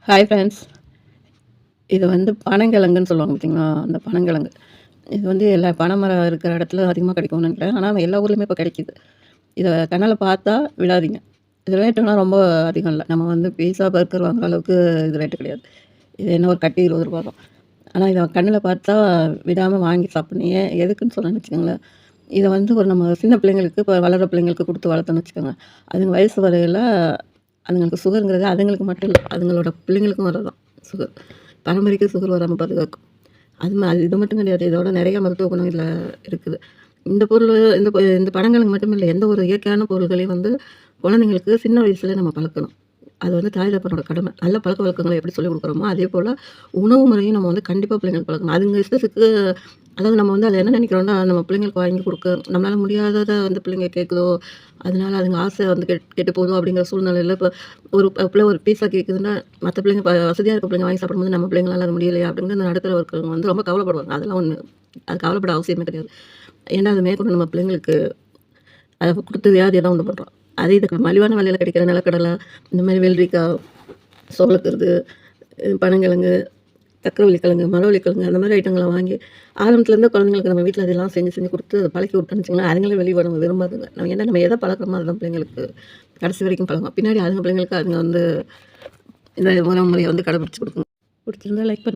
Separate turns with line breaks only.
Hi friends. இது வந்து பனங்கிழங்குன்னு சொல்லுவாங்க பார்த்தீங்களா? அந்த பனங்கிழங்கு. இது வந்து எல்லா பனைமரம் இருக்கிற இடத்துல அதிகமா கிடைக்கும்னு நினைக்கிறேன். ஆனா எல்லா ஊர்லயுமே இப்போ கிடைக்குது. இத கண்ணால பார்த்தா விடாதீங்க. இது ரேட்டுலாம் ரொம்ப அதிகம் இல்ல. நம்ம வந்து பீஸா, பர்கர் வாங்குற அளவுக்கு இது ரேட்டு கிடையாது. இது என்ன ஒரு கட்டு ரூ. 20 தான். ஆனா இத கண்ணுல பார்த்தா விடாம வாங்கி சாப்பிடணும். ஏன் எதுக்குன்னு சொன்னேன்னு வச்சுக்கோங்களேன். இத வந்து ஒரு நம்ம சின்ன பிள்ளைங்களுக்கு இப்போ வளர்ற பிள்ளைங்களுக்கு குடுத்து வளர்த்தோம்னு வச்சுக்கோங்க. அதுங்க வயசு வரையில அதுங்களுக்கு சுகர்ங்கிறது அதுங்களுக்கு மட்டும் இல்ல. அதுங்களோட பிள்ளைங்களுக்கும் வரலாம் சுகர். பரம்பரைக்கு சுகர் வராம பாதுகாக்கும். அது இது மட்டும் கிடையாது. இதோட நிறைய மருத்துவ குணம் இதில இருக்குது. இந்த பொருள் இந்த பழங்களுக்கு மட்டும் இல்ல. எந்த ஒரு இயற்கையான பொருள்களையும் வந்து குழந்தைங்களுக்கு சின்ன வயசுல நம்ம பழக்கணும். அது வந்து தாய் தகப்பனோட கடமை. நல்ல பழக்கவழக்கங்கள எப்படி சொல்லிக் குடுக்குறோமோ, அதேபோல உணவு முறையும் நம்ம வந்து கண்டிப்பா பிள்ளைங்களுக்கு பழக்கணும். அதுங்க இஷ்டத்துக்கு அதாவது நம்ம வந்து அத என்ன நினைக்கிறோம்னா, நம்ம பிள்ளைங்களுக்கு வாங்கி குடுக்க நம்மளால முடியாதத வந்து பிள்ளைங்க கேட்குதோ, அதனால அதுங்க ஆசை வந்து கெட்டு போதோ அப்படிங்கிற சூழ்நிலையில இப்ப ஒரு பிள்ளை ஒரு பீஸா கேட்குதுன்னா, மத்த பிள்ளைங்க வசதியா இருக்க பிள்ளைங்க வாங்கி சாப்பிடும்போது, நம்ம பிள்ளைங்களால அது முடியலையா அப்படின்னு அந்த நடுத்தர இருக்கிறவங்க வந்து ரொம்ப கவலைப்படுவாங்க. அதெல்லாம் ஒண்ணு. அது கவலைப்பட அவசியமே கிடையாது. ஏன்னா, அது மேற்கொண்டு நம்ம பிள்ளைங்களுக்கு அத குடுத்து வியாதிய தான் உண்டு பண்றோம். அதே இதுக்கு மலிவான விலையில கிடைக்கிற நிலக்கடலை, இந்த மாரி வெள்ளரிக்காய், சோளக்கருது, பனங்கிழங்கு, சர்க்கரைவள்ளி கிழங்கு, மரவள்ளி கிழங்கு அந்த மாரி ஐட்டங்கள வாங்கி ஆரம்பத்துலேருந்தே குழந்தைங்களுக்கு நம்ம வீட்ல அதெல்லாம் செஞ்சு செஞ்சு குடுத்து பழக்கி விட்டோம்னு வச்சுக்கோங்களேன், அதுங்களே வெளிய நம்ம விரும்பாதுங்க. நம்ம எத பழக்கறோமோ அதுதான் பிள்ளைங்களுக்கு கடைசி வரைக்கும் பழகும். பின்னாடி அதுங்க பிள்ளைங்களுக்கு அதுங்க வந்து இந்த உணவு முறைய வந்து கடைபிடிச்சு குடுக்குங்க. பிடிச்சிருந்தா லைக் பண்ணுங்க.